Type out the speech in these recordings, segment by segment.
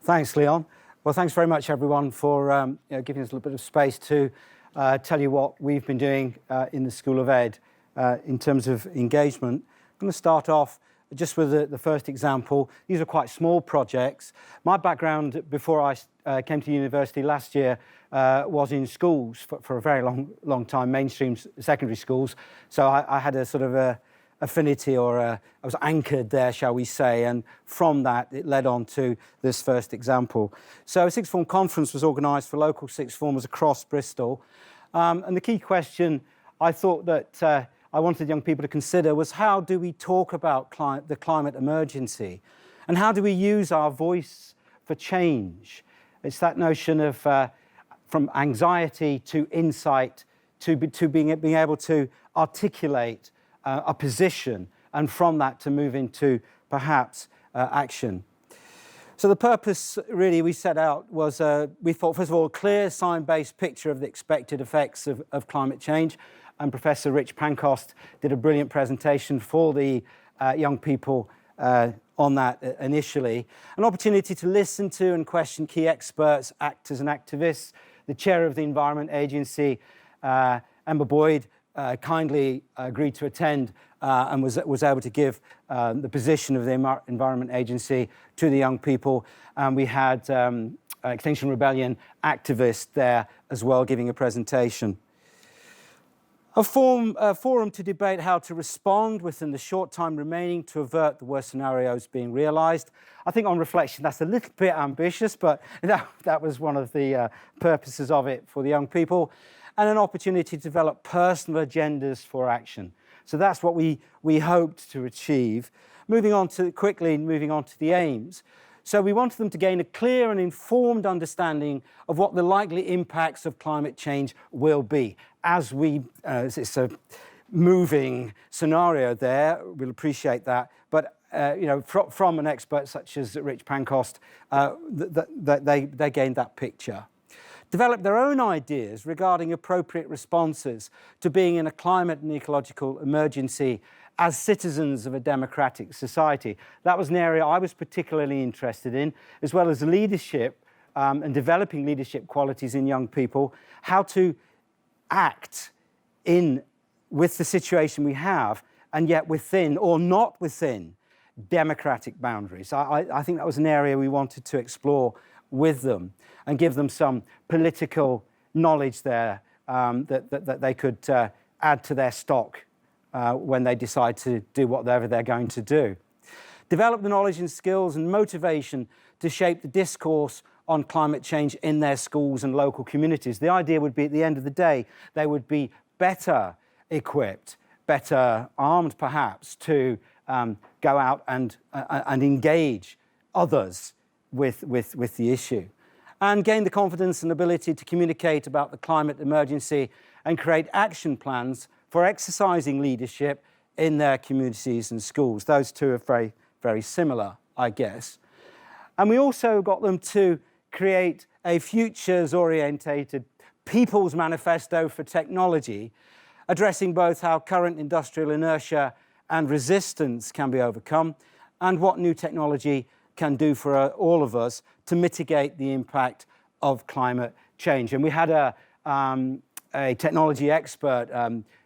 Thanks, Leon. Well, thanks very much, everyone, for giving us a little bit of space to tell you what we've been doing in the School of Ed in terms of engagement. I'm going to start off just with the first example. These are quite small projects. My background before I came to university last year was in schools for a very long time, mainstream secondary schools. So I had a sort of a affinity, or I was anchored there, shall we say, and from that it led on to this first example. So a sixth form conference was organised for local sixth formers across Bristol, and the key question I thought that I wanted young people to consider was, how do we talk about the climate emergency, and how do we use our voice for change? It's that notion of from anxiety to insight to being able to articulate a position, and from that to move into perhaps action. So the purpose really we set out was, we thought, first of all, a clear science-based picture of the expected effects of climate change. And Professor Rich Pancoast did a brilliant presentation for the young people on that initially. An opportunity to listen to and question key experts, actors and activists. The chair of the Environment Agency, Emma Boyd, kindly agreed to attend and was able to give the position of the Environment Agency to the young people. And we had Extinction Rebellion activists there as well giving a presentation. A forum to debate how to respond within the short time remaining to avert the worst scenarios being realised. I think on reflection that's a little bit ambitious, but that was one of the purposes of it for the young people. And an opportunity to develop personal agendas for action. So that's what we hoped to achieve. Moving on to the aims. So we wanted them to gain a clear and informed understanding of what the likely impacts of climate change will be. As it's a moving scenario there, we'll appreciate that. But from an expert such as Rich Pancoast, they gained that picture. Develop their own ideas regarding appropriate responses to being in a climate and ecological emergency as citizens of a democratic society. That was an area I was particularly interested in, as well as leadership and developing leadership qualities in young people, how to act with the situation we have, and yet within or not within democratic boundaries. I think that was an area we wanted to explore with them and give them some political knowledge there that they could add to their stock when they decide to do whatever they're going to do. Develop the knowledge and skills and motivation to shape the discourse on climate change in their schools and local communities. The idea would be, at the end of the day, they would be better equipped, better armed perhaps, to go out and engage others with the issue, and gain the confidence and ability to communicate about the climate emergency and create action plans for exercising leadership in their communities and schools. Those two are very, very similar, I guess. And we also got them to create a futures-orientated People's Manifesto for Technology, addressing both how current industrial inertia and resistance can be overcome, and what new technology can do for all of us to mitigate the impact of climate change. And we had a technology expert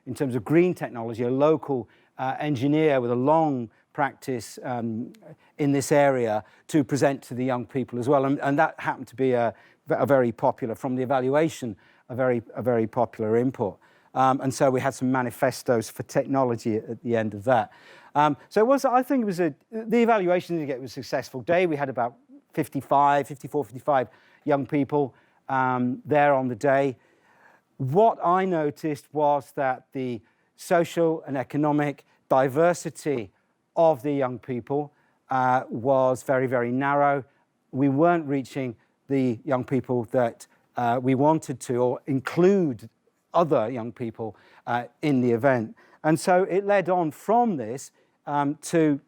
in terms of green technology, a local engineer with a long practice in this area, to present to the young people as well. And that happened to be a very popular, from the evaluation, a very popular input. And so we had some manifestos for technology at the end of that. So it was, I think it was the evaluation didn't get a successful day. We had about 54, 55 young people there on the day. What I noticed was that the social and economic diversity of the young people was very, very narrow. We weren't reaching the young people that we wanted to, or include other young people in the event. And so it led on from this to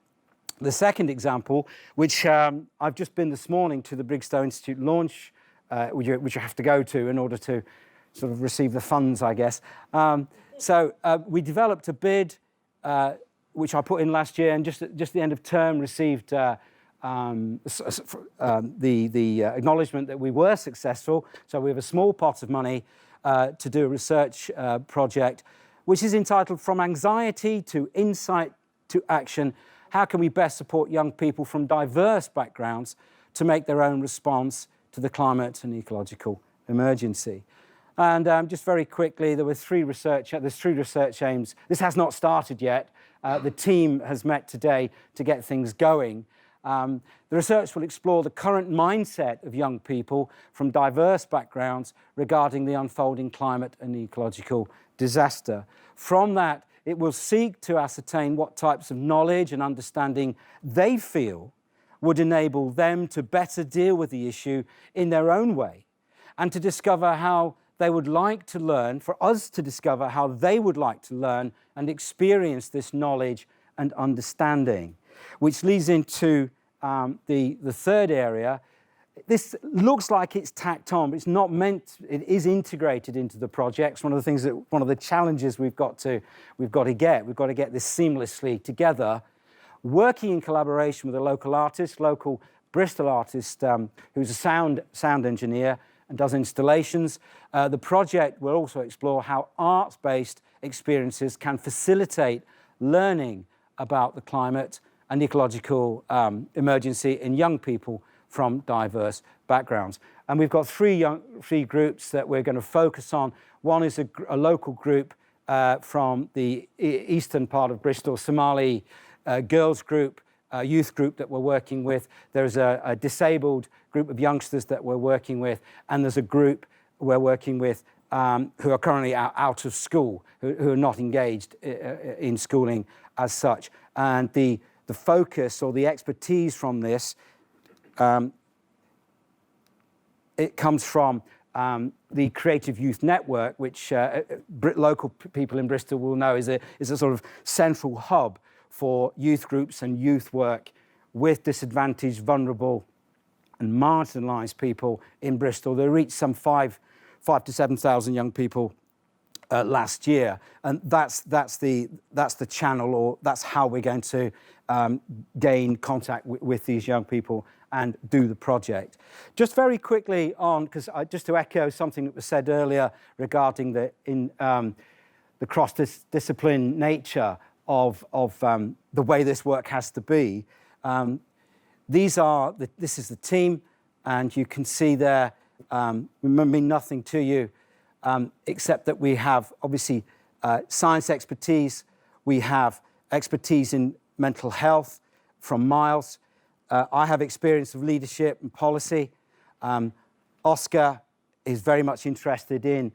the second example, which I've just been this morning to the Brigstow Institute launch, which you have to go to in order to sort of receive the funds, I guess. So we developed a bid, which I put in last year, and just at the end of term received the acknowledgement that we were successful. So we have a small pot of money to do a research project, which is entitled From Anxiety to Insight to Action. How can we best support young people from diverse backgrounds to make their own response to the climate and ecological emergency? And just very quickly, there's three research aims. This has not started yet. The team has met today to get things going. The research will explore the current mindset of young people from diverse backgrounds regarding the unfolding climate and ecological disaster. From that, it will seek to ascertain what types of knowledge and understanding they feel would enable them to better deal with the issue in their own way, and to discover how they would like to learn, for us to discover how they would like to learn and experience this knowledge and understanding, which leads into the third area. This looks like it's tacked on, but it's not meant. It is integrated into the projects. One of the challenges we've got to get this seamlessly together, working in collaboration with a local Bristol artist who's a sound engineer and does installations. The project will also explore how arts-based experiences can facilitate learning about the climate and ecological emergency in young people from diverse backgrounds. And we've got three groups that we're going to focus on. One is a local group from the eastern part of Bristol, Somali girls group, youth group that we're working with. There's a disabled group of youngsters that we're working with, and there's a group we're working with who are currently out of school, who are not engaged in schooling as such. And the focus or the expertise from this, it comes from the Creative Youth Network, which local people in Bristol will know is a sort of central hub for youth groups and youth work with disadvantaged, vulnerable and marginalised people in Bristol. They reached some 5,000 to 7,000 young people last year, and that's the channel, or that's how we're going to gain contact with these young people and do the project. Just very quickly on, because just to echo something that was said earlier regarding the cross-discipline nature of the way this work has to be. This is the team, and you can see there, mean nothing to you, except that we have obviously science expertise, we have expertise in mental health from Miles. I have experience of leadership and policy. Oscar is very much interested in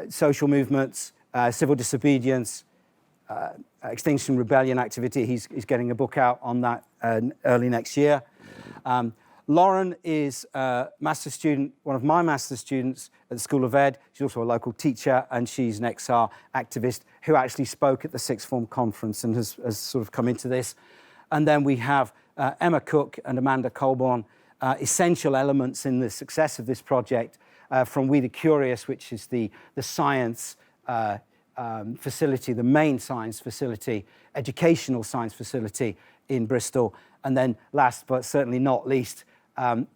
social movements, civil disobedience, Extinction Rebellion activity. He's getting a book out on that early next year. Lauren is a master's student, one of my master's students at the School of Ed. She's also a local teacher, and she's an XR activist who actually spoke at the Sixth Form Conference and has sort of come into this. And then we have Emma Cook and Amanda Colborne, essential elements in the success of this project from We the Curious, which is the science facility, the main science facility, educational science facility in Bristol. And then last but certainly not least,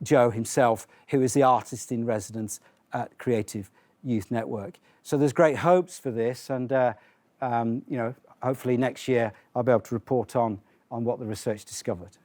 Joe himself, who is the artist in residence at Creative Youth Network. So there's great hopes for this, and hopefully next year I'll be able to report on what the research discovered.